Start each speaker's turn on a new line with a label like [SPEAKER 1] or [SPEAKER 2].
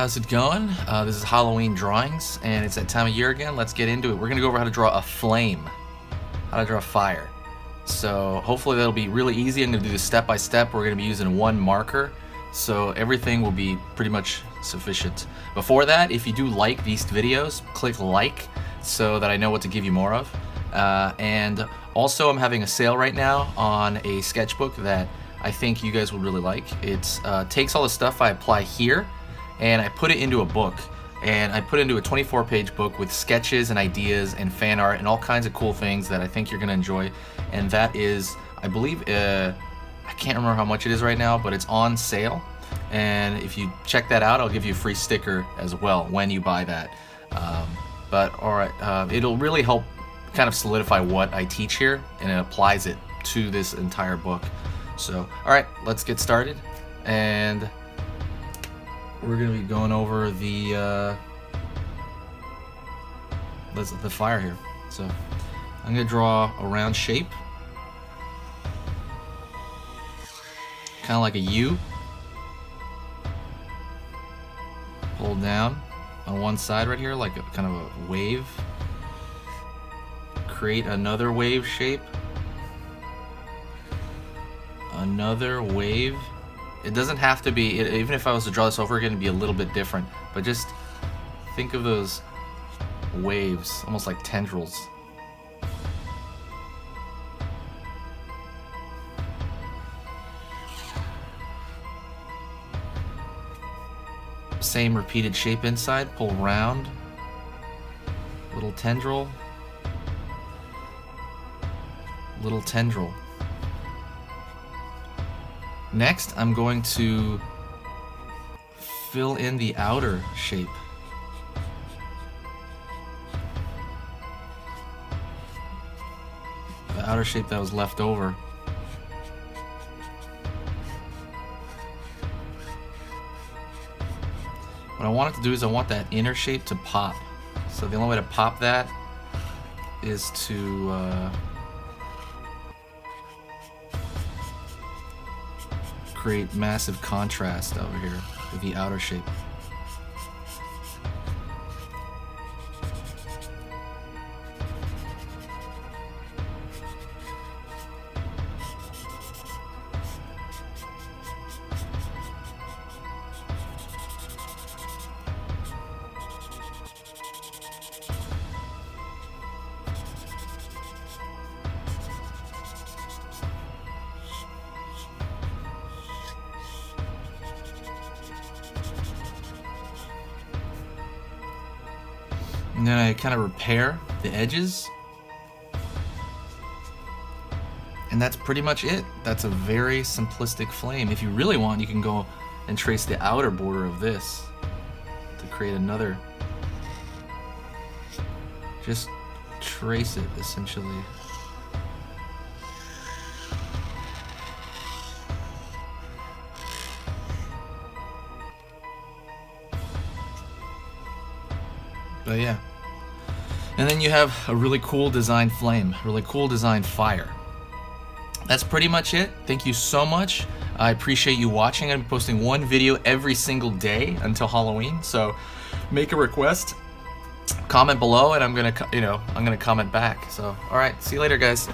[SPEAKER 1] how's it going? This is Halloween drawings, and it's that time of year again. Let's get into it. We're gonna go over how to draw a flame, how to draw fire. So hopefully that'll be really easy. I'm gonna do this step by step. We're gonna be using one marker, so everything will be pretty much sufficient. Before that, if you do like these videos, click like so that I know what to give you more of. And also, I'm having a sale right now on a sketchbook that I think you guys would really like. It takes all the stuff I apply here and I put it into a book, and I put it into a 24-page book with sketches and ideas and fan art and all kinds of cool things that I think you're gonna enjoy. And that is, I believe, I can't remember how much it is right now, but it's on sale. And if you check that out, I'll give you a free sticker as well when you buy that. But alright, it'll really help kind of solidify what I teach here, and it applies it to this entire book. So, alright, let's get started. And we're going to be going over the fire here. So, I'm going to draw a round shape. Kind of like a U. Pull down on one side right here, like a kind of a wave. Create another wave shape. Another wave. It doesn't have to be, even if I was to draw this over again, it'd be a little bit different. But just think of those waves, almost like tendrils. Same repeated shape inside, pull round, little tendril, little tendril. Next, I'm going to fill in the outer shape. The outer shape that was left over. What I want it to do is I want that inner shape to pop. So the only way to pop that is to create massive contrast over here with the outer shape. And then I kind of repair the edges. And that's pretty much it. That's a very simplistic flame. If you really want, you can go and trace the outer border of this to create another. Just trace it, essentially. But yeah. And then you have a really cool design flame, really cool design fire. That's pretty much it. Thank you so much. I appreciate you watching. I'm posting one video every single day until Halloween. So make a request, comment below, and I'm gonna comment back. So all right, see you later, guys.